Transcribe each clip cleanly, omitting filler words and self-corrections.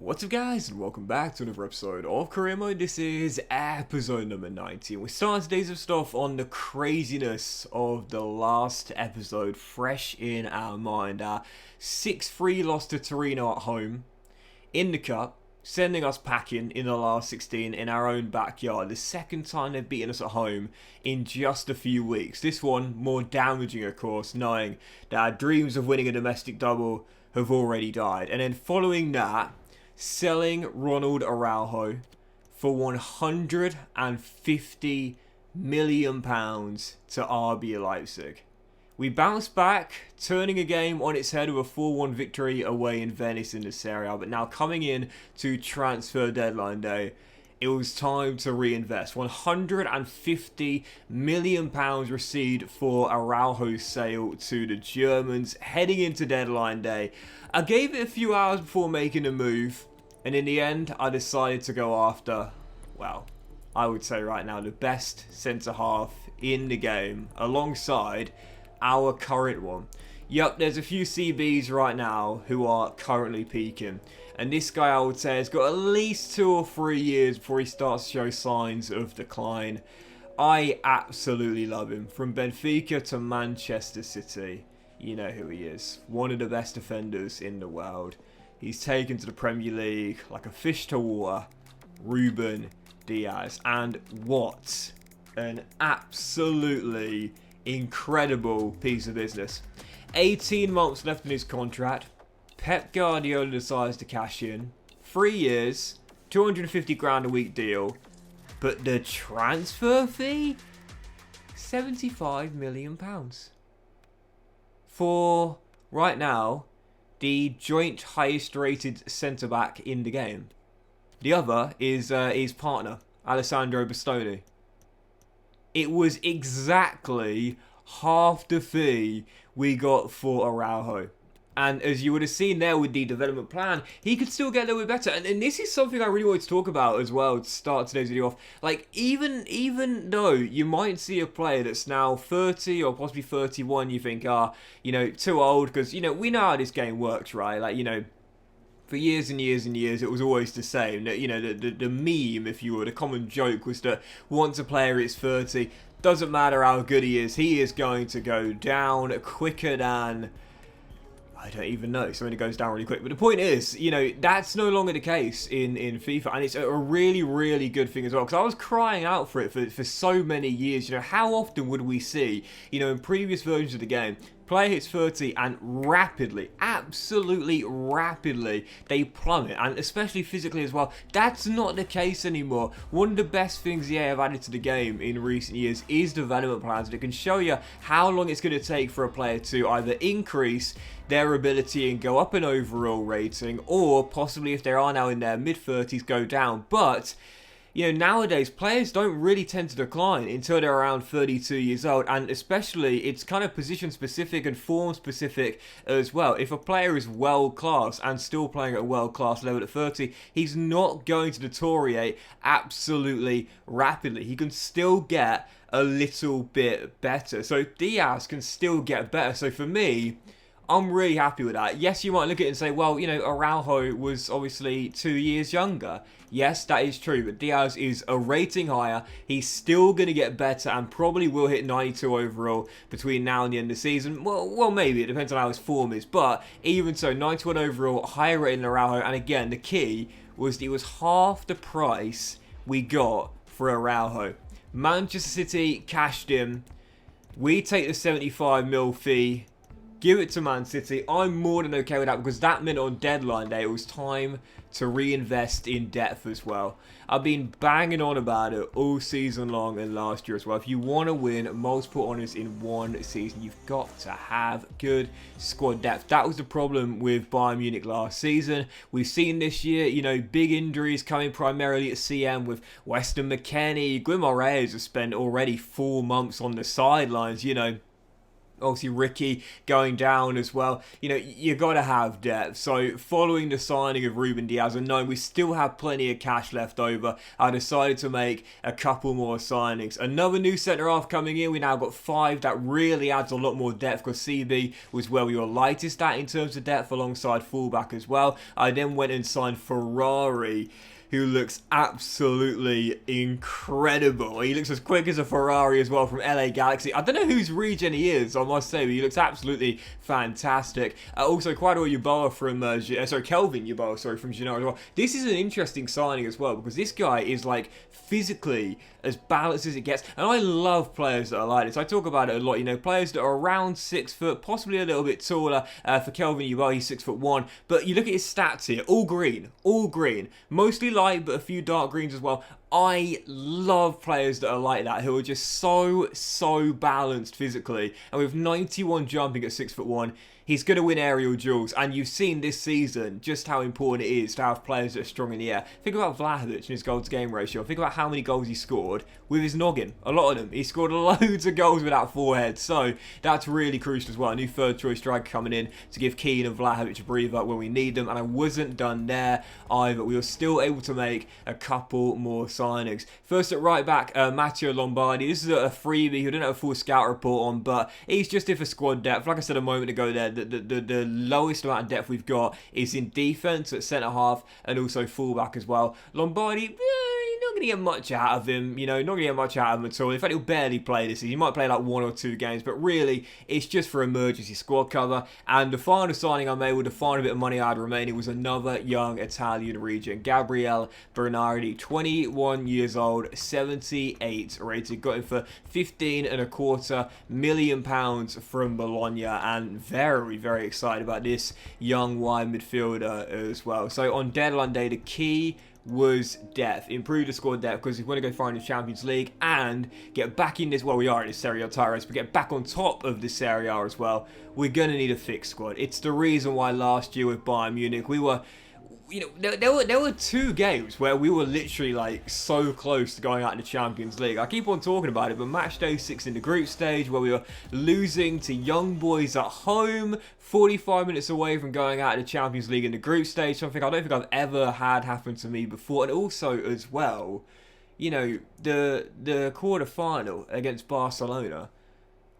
What's up guys, and welcome back to another episode of Career Mode. This is episode number 90, and we're starting today's stuff on the craziness of the last episode fresh in our mind. Our 6-3 loss to Torino at home in the cup, sending us packing in the last 16 in our own backyard. The second time they've beaten us at home in just a few weeks. This one more damaging, of course, knowing that our dreams of winning a domestic double have already died. And then following that, selling Ronald Araujo for £150 million to RB Leipzig. We bounced back, turning a game on its head with a 4-1 victory away in Venice in the Serie A, but now coming in to transfer deadline day, it was time to reinvest. £150 million received for Araujo's sale to the Germans heading into deadline day. I gave it a few hours before making a move, and in the end, I decided to go after, well, I would say right now, the best centre-half in the game, alongside our current one. Yup, there's a few CBs right now who are currently peaking. And this guy, I would say, has got at least 2 or 3 years before he starts to show signs of decline. I absolutely love him. From Benfica to Manchester City, you know who he is. One of the best defenders in the world. He's taken to the Premier League like a fish to water. Ruben Diaz. And what an absolutely incredible piece of business. 18 months left in his contract. Pep Guardiola decides to cash in. 3 years, 250 grand a week deal. But the transfer fee? £75 million. For, right now, the joint highest rated centre-back in the game. The other is his partner, Alessandro Bastoni. It was exactly half the fee we got for Araujo. And as you would have seen there with the development plan, he could still get a little bit better. And this is something I really wanted to talk about as well to start today's video off. Like, even though you might see a player that's now 30 or possibly 31, you think, you know, too old. Because, you know, we know how this game works, right? Like, you know, for years and years and years, it was always the same. That, you know, the meme, if you would, a common joke was that once a player is 30, doesn't matter how good he is going to go down quicker than, I don't even know, something that goes down really quick. But the point is, you know, that's no longer the case in FIFA. And it's a really, really good thing as well. Because I was crying out for it for so many years. You know, how often would we see, you know, in previous versions of the game, player hits 30 and rapidly, absolutely rapidly, they plummet, and especially physically as well. That's not the case anymore. One of the best things EA have added to the game in recent years is development plans that can show you how long it's going to take for a player to either increase their ability and go up in overall rating, or possibly if they are now in their mid-30s, go down. But you know, nowadays, players don't really tend to decline until they're around 32 years old, and especially, it's kind of position-specific and form-specific as well. If a player is world-class and still playing at a world-class level at 30, he's not going to deteriorate absolutely rapidly. He can still get a little bit better. So Diaz can still get better. So for me, I'm really happy with that. Yes, you might look at it and say, well, you know, Araujo was obviously 2 years younger. Yes, that is true, but Diaz is a rating higher. He's still going to get better and probably will hit 92 overall between now and the end of the season. Well, maybe. It depends on how his form is. But even so, 91 overall, higher rating than Araujo. And again, the key was it was half the price we got for Araujo. Manchester City cashed in. We take the 75 mil fee. Give it to Man City. I'm more than okay with that because that meant on deadline day it was time to reinvest in depth as well. I've been banging on about it all season long and last year as well. If you want to win multiple honours in one season, you've got to have good squad depth. That was the problem with Bayern Munich last season. We've seen this year, you know, big injuries coming primarily at CM with Weston McKennie. Guimaraes has spent already 4 months on the sidelines, you know. Obviously, Ricky going down as well. You know, you got to have depth. So, following the signing of Ruben Diaz, and knowing we still have plenty of cash left over, I decided to make a couple more signings. Another new centre-half coming in. We now got 5. That really adds a lot more depth because CB was where we were lightest at in terms of depth alongside fullback as well. I then went and signed Ferrari, who looks absolutely incredible. He looks as quick as a Ferrari as well from LA Galaxy. I don't know whose regen he is, I must say, but he looks absolutely fantastic. Also, Kwadwo Yeboah from, Kelvin Yeboah, from Genoa as well. This is an interesting signing as well, because this guy is, like, physically as balanced as it gets. And I love players that are like this. I talk about it a lot, you know, players that are around 6 foot, possibly a little bit taller. For Kelvin Yeboah, he's 6'1". But you look at his stats here, all green. Mostly light, but a few dark greens as well. I love players that are like that, who are just so balanced physically. And with 91 jumping at 6'1", he's going to win aerial duels. And you've seen this season just how important it is to have players that are strong in the air. Think about Vlahovic and his goal to game ratio. Think about how many goals he scored with his noggin. A lot of them. He scored loads of goals with that forehead. So that's really crucial as well. A new third choice striker coming in to give Keane and Vlahovic a breather when we need them. And I wasn't done there either. We were still able to make a couple more signings. First at right back, Matteo Lombardi. This is a freebie who didn't have a full scout report on, but he's just here for squad depth. Like I said a moment ago there, the lowest amount of depth we've got is in defence at centre half and also fullback as well. Lombardi, you're not going to get much out of him, you know, not going to get much out of him at all. In fact, he'll barely play this season. He might play like 1 or 2 games, but really, it's just for emergency squad cover. And the final signing I made with the final bit of money I had remaining was another young Italian region, Gabriele Bernardi, 21 years old, 78 rated. Got him for £15.25 million from Bologna, and very excited about this young wide midfielder as well. So on deadline day, the key was depth. Improve the squad depth, because if we want to go far in the Champions League and get back in this, well, we are in this Serie A title race, but get back on top of the Serie A as well, we're going to need a fixed squad. It's the reason why last year with Bayern Munich, we were, you know, there were 2 games where we were literally like so close to going out in the Champions League. I keep on talking about it, but match day 6 in the group stage where we were losing to young boys at home, 45 minutes away from going out in the Champions League in the group stage, something I don't think I've ever had happen to me before. And also as well, you know, the quarter-final against Barcelona,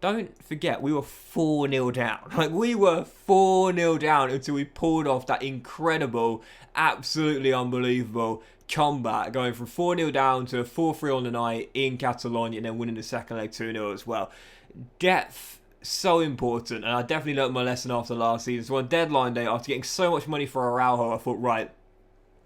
don't forget, we were 4-0 down. Like, we were 4-0 down until we pulled off that incredible, absolutely unbelievable comeback, going from 4-0 down to 4-3 on the night in Catalonia and then winning the second leg 2-0 as well. Depth, so important, and I definitely learned my lesson after last season. So on deadline day, after getting so much money for Araujo, I thought, right,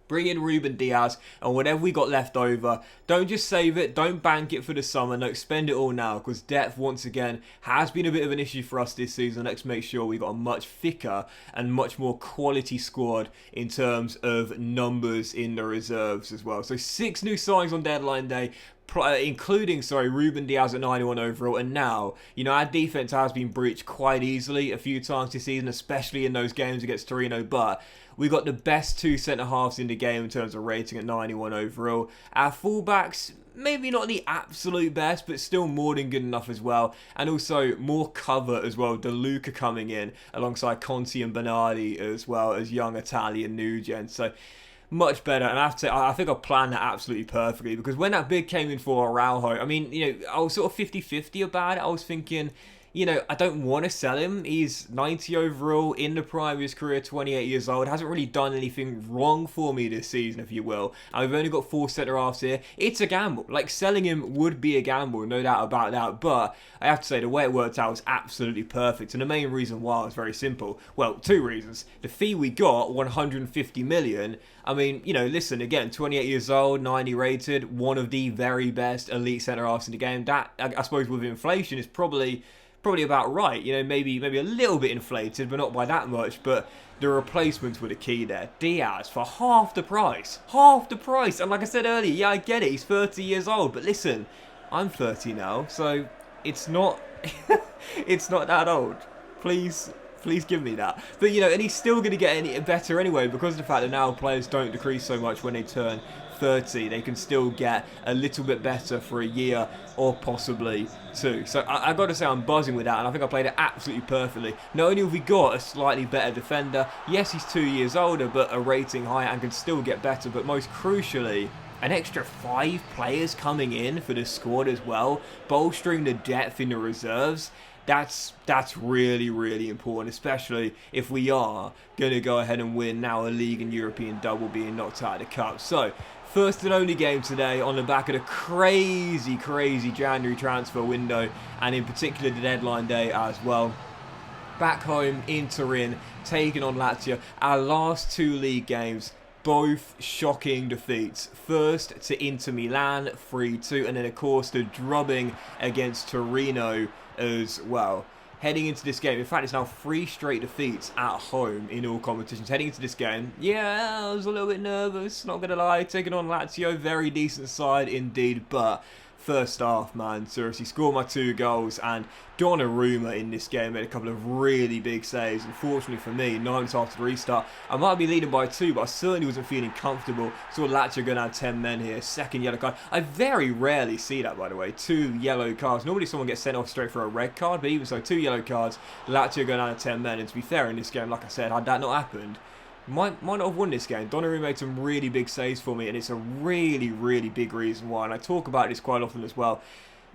bring in Ruben Diaz, and whatever we got left over, don't just save it, don't bank it for the summer, no, spend it all now, because depth, once again, has been a bit of an issue for us this season. Let's make sure we got a much thicker and much more quality squad in terms of numbers in the reserves as well. So 6 new signings on deadline day, including, Ruben Diaz at 91 overall. And now, you know, our defence has been breached quite easily a few times this season, especially in those games against Torino, but we got the best 2 centre-halves in the game in terms of rating at 91 overall. Our fullbacks, maybe not the absolute best, but still more than good enough as well. And also more cover as well. De Luca coming in alongside Conti and Bernardi as well as young Italian new gen. So much better, and I have to say, I think I planned that absolutely perfectly, because when that bid came in for Araujo, I mean, you know, I was sort of 50-50 about it. I was thinking, you know, I don't want to sell him. He's 90 overall, in the prime of his career, 28 years old. Hasn't really done anything wrong for me this season, if you will. And we've only got 4 centre-halves here. It's a gamble. Like, selling him would be a gamble, no doubt about that. But I have to say, the way it worked out was absolutely perfect. And the main reason why was very simple. Well, 2 reasons. The fee we got, 150 million. I mean, you know, listen, again, 28 years old, 90 rated, one of the very best elite centre-halves in the game. That, I suppose, with inflation, is probably about right. You know, maybe a little bit inflated, but not by that much. But the replacements were the key there. Diaz for half the price. And like I said earlier, yeah, I get it. He's 30 years old. But listen, I'm 30 now, so it's not it's not that old. Please give me that. But, you know, and he's still going to get any better anyway, because of the fact that now players don't decrease so much when they turn 30, they can still get a little bit better for a year or possibly two. So I got to say I'm buzzing with that, and I think I played it absolutely perfectly. Not only have we got a slightly better defender, yes, he's 2 years older, but a rating higher and can still get better, but most crucially, an extra 5 players coming in for the squad as well, bolstering the depth in the reserves. That's really, really important, especially if we are going to go ahead and win now a league and European double, being knocked out of the cup. So, first and only game today on the back of the crazy January transfer window, and in particular the deadline day as well. Back home in Turin, taking on Lazio. Our last 2 league games, both shocking defeats. First to Inter Milan, 3-2, and then of course the drubbing against Torino as well. Heading into this game, in fact, it's now 3 straight defeats at home in all competitions. Heading into this game, yeah, I was a little bit nervous, not gonna lie. Taking on Lazio, very decent side indeed, but first half, man, seriously, scored my 2 goals, and Donnarumma in this game made a couple of really big saves. Unfortunately for me, 9 minutes after the restart, I might be leading by 2, but I certainly wasn't feeling comfortable. Saw Lazio going to have 10 men here. Second yellow card. I very rarely see that, by the way. 2 yellow cards. Normally someone gets sent off straight for a red card, but even so, 2 yellow cards. Lazio going down to 10 men, and to be fair in this game, like I said, had that not happened, might not have won this game. Donnarumma made some really big saves for me, and it's a really big reason why. And I talk about this quite often as well.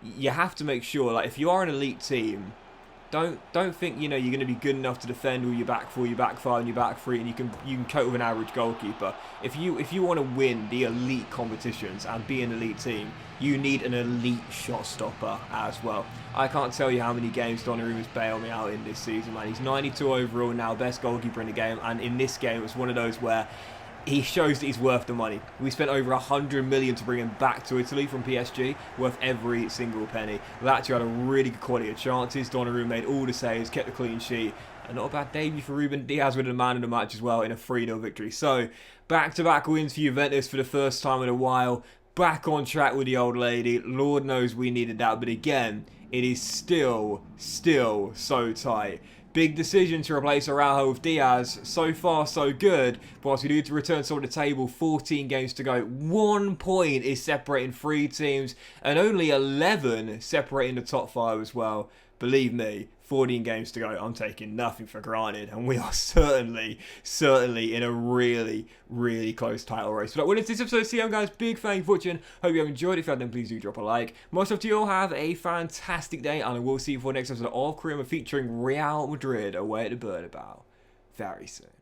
You have to make sure, like, if you are an elite team, don't think, you know, you're going to be good enough to defend all your back 4, your back 5, and your back 3, and you can cope with an average goalkeeper. If you want to win the elite competitions and be an elite team, you need an elite shot stopper as well. I can't tell you how many games Donnarumma's bailed me out in this season, man. He's 92 overall now, best goalkeeper in the game, and in this game it was one of those where he shows that he's worth the money. We spent over 100 million to bring him back to Italy from PSG, worth every single penny. Lazio had a really good quality of chances. Donnarumma made all the saves, kept the clean sheet. And not a bad debut for Ruben Diaz with the man of the match as well in a 3-0 victory. So, back-to-back wins for Juventus for the first time in a while. Back on track with the old lady. Lord knows we needed that. But again, it is still so tight. Big decision to replace Araujo with Diaz. So far, so good. But whilst we need to return some of the table, 14 games to go. 1 point is separating 3 teams, and only 11 separating the top 5 as well. Believe me, 14 games to go. I'm taking nothing for granted, and we are certainly in a really close title race. But well, it's this episode. See you guys. Big thank you for watching. Hope you have enjoyed. If you have, then please do drop a like. Most of you all have a fantastic day, and I will see you for the next episode of Korean featuring Real Madrid away at the Bernabeu very soon.